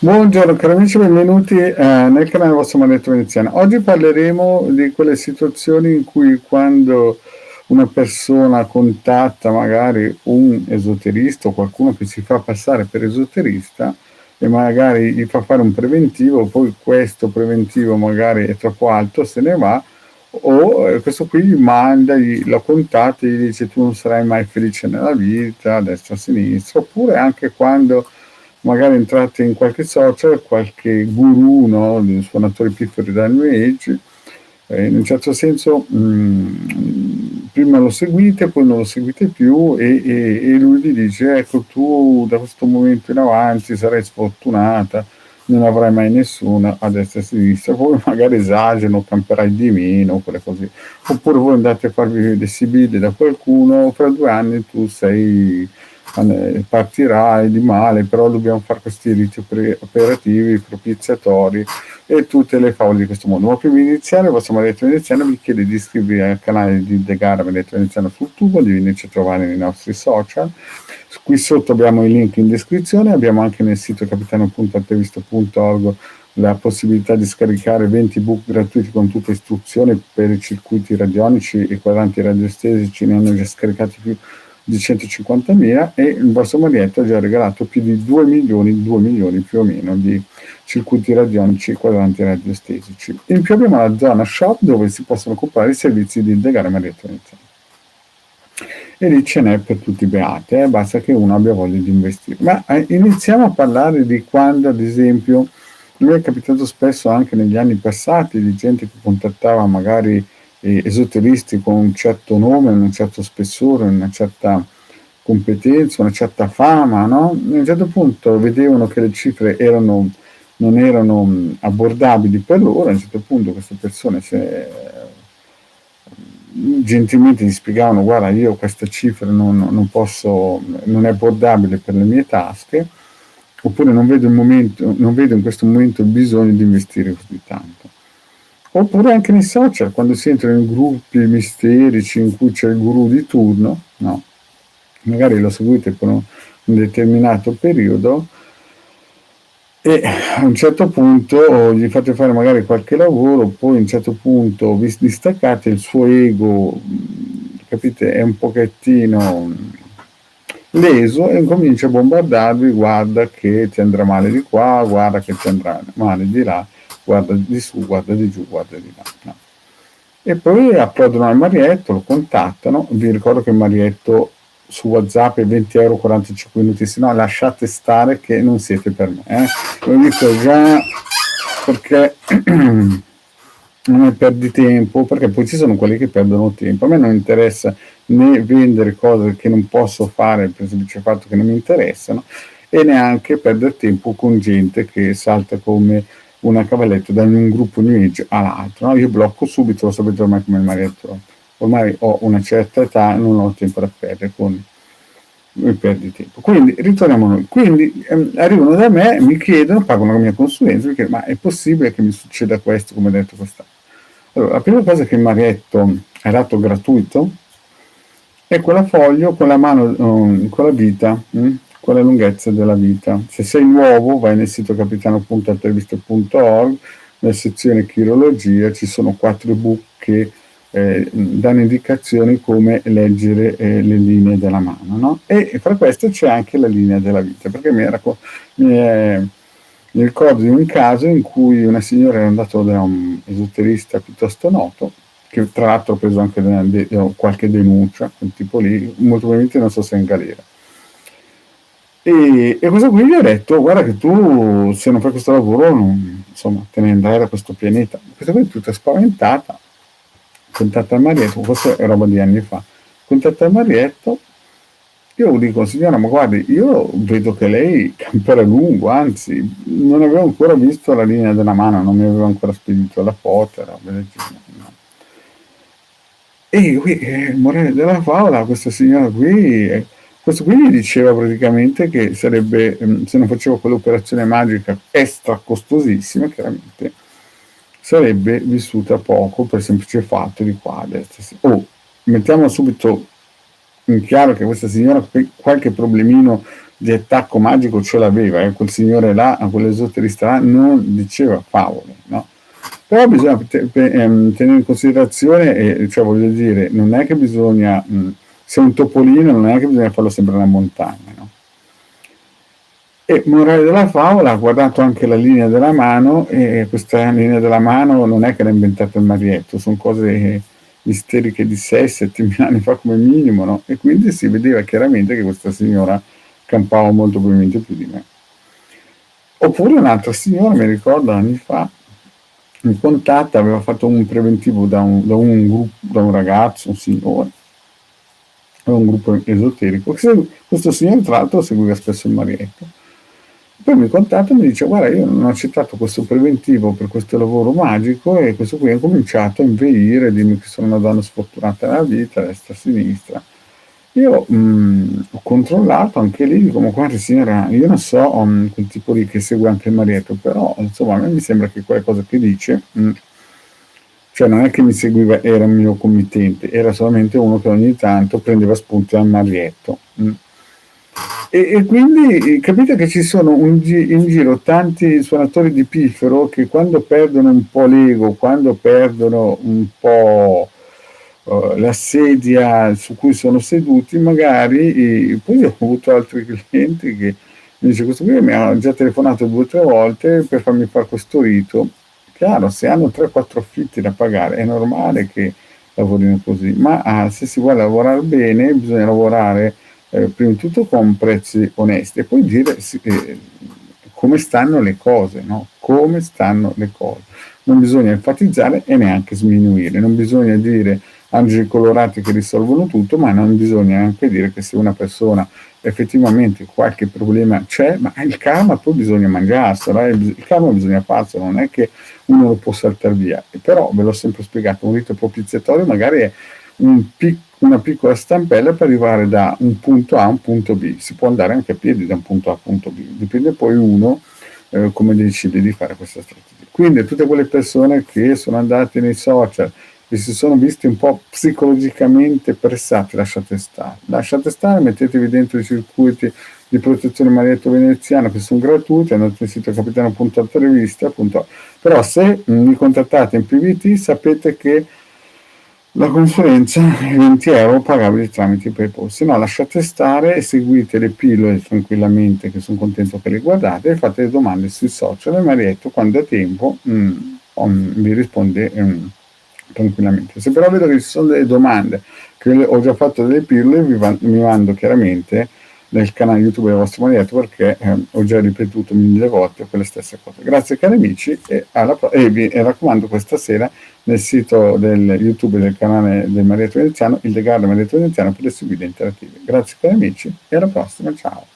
Buongiorno cari amici, benvenuti nel canale vostro Maledetto Veneziano. Oggi parleremo di quelle situazioni in cui quando una persona contatta magari un esoterista o qualcuno che si fa passare per esoterista e magari gli fa fare un preventivo, poi questo preventivo magari è troppo alto, se ne va, o questo qui gli manda, lo contatta e gli dice tu non sarai mai felice nella vita, a destra a sinistra, oppure anche quando magari entrate in qualche social, qualche guru, no, dei suonatori pifferi del New Age, in un certo senso prima lo seguite, poi non lo seguite più e lui vi dice ecco tu da questo momento in avanti sarai sfortunata, non avrai mai nessuno a destra e a sinistra, poi magari esagerano, camperai di meno, quelle così. Oppure voi andate a farvi dei sibili da qualcuno, fra 2 anni tu sei partirai di male, però dobbiamo fare questi riti operativi, propiziatori e tutte le favole di questo mondo. Ma prima di iniziare, il vostro Maledetto Veneziano vi chiede di iscrivervi al canale di The Gara Maledetto Veneziano sul tubo, di venirci a trovare nei nostri social. Qui sotto abbiamo i link in descrizione, abbiamo anche nel sito capitano.attevisto.org la possibilità di scaricare 20 ebook gratuiti con tutte le istruzioni per i circuiti radionici e quadranti radiostesici, ne hanno già scaricati più di 150.000 e il vostro Marietto ha già regalato più di 2 milioni più o meno di circuiti radionici e quadranti radiostesici. In più abbiamo la zona shop dove si possono comprare i servizi di The Gara Marietto Veneziano. E lì ce n'è per tutti i beati, basta che uno abbia voglia di investire. Ma iniziamo a parlare di quando, ad esempio, mi è capitato spesso anche negli anni passati di gente che contattava magari esoteristi con un certo nome, un certo spessore, una certa competenza, una certa fama, no? A un certo punto vedevano che le cifre non erano abbordabili per loro, a un certo punto queste persone gentilmente gli spiegavano guarda io questa cifra non posso, non è abbordabile per le mie tasche, oppure non vedo in questo momento il bisogno di investire così tanto. Oppure anche nei social, quando si entra in gruppi misterici in cui c'è il guru di turno, no? Magari lo seguite per un determinato periodo e a un certo punto gli fate fare magari qualche lavoro, poi a un certo punto vi distaccate, il suo ego, capite, è un pochettino leso e comincia a bombardarvi, guarda che ti andrà male di qua, guarda che ti andrà male di là, guarda di su, guarda di giù, guarda di là. No. E poi approdano al Marietto, lo contattano, vi ricordo che il Marietto su WhatsApp è 20 euro 45 minuti, se no lasciate stare che non siete per me. Lo dico già perché non ne perdi tempo, perché poi ci sono quelli che perdono tempo. A me non interessa né vendere cose che non posso fare per il semplice fatto che non mi interessano e neanche perdere tempo con gente che salta come una cavalletta da un gruppo New Age all'altro. No? Io blocco subito, lo sapete ormai come il Marietto. Ormai ho una certa età, non ho tempo da perdere con mi perdi tempo. Quindi ritorniamo a noi. Quindi arrivano da me, mi chiedono, pagano la mia consulenza, mi chiedono, ma è possibile che mi succeda questo, come ha detto quest'anno? Allora, la prima cosa che il Marietto ha dato gratuito è quella foglio con la mano, con la vita, con la lunghezza della vita. Se sei nuovo, vai nel sito capitano.attevisto.org, nella sezione chirologia ci sono 4 ebook che danno indicazioni come leggere le linee della mano, no? E fra queste c'è anche la linea della vita, perché mi ricordo di un caso in cui una signora era andata da un esoterista piuttosto noto, che tra l'altro ha preso anche qualche denuncia, quel tipo lì, molto probabilmente non so se è in galera. E questo qui gli ha detto, guarda che tu se non fai questo lavoro, insomma, te ne andrai da questo pianeta. Questa qui è tutta spaventata, contatta il Marietto, questo è roba di anni fa, contatta il Marietto, io dico signora ma guardi io vedo che lei campera lungo, anzi non avevo ancora visto la linea della mano, non mi aveva ancora spedito la foto, roba del genere, no? E qui morale della favola, questa signora qui, questo qui gli diceva praticamente che sarebbe, se non faceva quell'operazione magica extra costosissima chiaramente, sarebbe vissuta poco per il semplice fatto di qua a destra. Mettiamo subito in chiaro che questa signora qualche problemino di attacco magico ce l'aveva, quel signore là, quell'esoterista là, non diceva favole, no? Però bisogna tenere in considerazione, cioè voglio dire, non è che bisogna, se un topolino non è che bisogna farlo sempre nella montagna, no? E morale della favola, ha guardato anche la linea della mano, e questa linea della mano non è che l'ha inventata il Marietto, sono cose isteriche di 6-7 anni fa come minimo, no? E quindi si vedeva chiaramente che questa signora campava molto probabilmente più di me. Oppure un'altra signora, mi ricordo anni fa, mi contatta, aveva fatto un preventivo da un ragazzo, un signore, aveva un gruppo esoterico. Questo signore tra l'altro seguiva spesso il Marietto. Poi mi contatta e mi dice: guarda, io non ho accettato questo preventivo per questo lavoro magico, e questo qui ha cominciato a inveire, dirmi che sono una donna sfortunata nella vita, a destra e a sinistra. Io ho controllato anche lì, dico: ma guarda signora, io non so quel tipo lì che segue anche il Marietto, però insomma a me mi sembra che quelle cose che dice, cioè non è che mi seguiva, era un mio committente, era solamente uno che ogni tanto prendeva spunti al Marietto. E quindi capite che ci sono in giro tanti suonatori di piffero che quando perdono un po' l'ego, quando perdono un po' la sedia su cui sono seduti, magari, poi ho avuto altri clienti che mi dice: questo qui mi ha già telefonato 2 o 3 volte per farmi fare questo rito. Chiaro, se hanno 3-4 affitti da pagare è normale che lavorino così, ma se si vuole lavorare bene bisogna lavorare prima di tutto con prezzi onesti, e poi dire come stanno le cose, no? Come stanno le cose. Non bisogna enfatizzare e neanche sminuire, non bisogna dire angeli colorati che risolvono tutto, ma non bisogna neanche dire che se una persona effettivamente qualche problema c'è, ma il karma poi bisogna mangiarselo, il karma bisogna farselo, non è che uno lo può saltare via. Però ve l'ho sempre spiegato, un rito propiziatorio magari è una piccola stampella per arrivare da un punto A a un punto B. Si può andare anche a piedi da un punto A a un punto B, dipende poi uno come decide di fare questa strategia. Quindi tutte quelle persone che sono andate nei social e si sono viste un po' psicologicamente pressate, lasciate stare, mettetevi dentro i circuiti di protezione Marietto Veneziano che sono gratuiti, andate nel sito capitano.rivista. Però se mi contattate in PVT sapete che la consulenza è 20 euro pagabili tramite PayPal, se no lasciate stare, seguite le pillole tranquillamente, che sono contento che le guardate, e fate le domande sui social, e Marietto quando ha tempo vi risponde tranquillamente. Se però vedo che ci sono delle domande, che ho già fatto delle pillole, mi mando chiaramente nel canale YouTube del vostro Marietto, perché ho già ripetuto 1000 volte quelle stesse cose. Grazie cari amici, e vi raccomando questa sera nel sito del YouTube del canale del Marietto Veneziano, il The Garden Marietto Veneziano, per le sue video interattive. Grazie cari amici e alla prossima, ciao!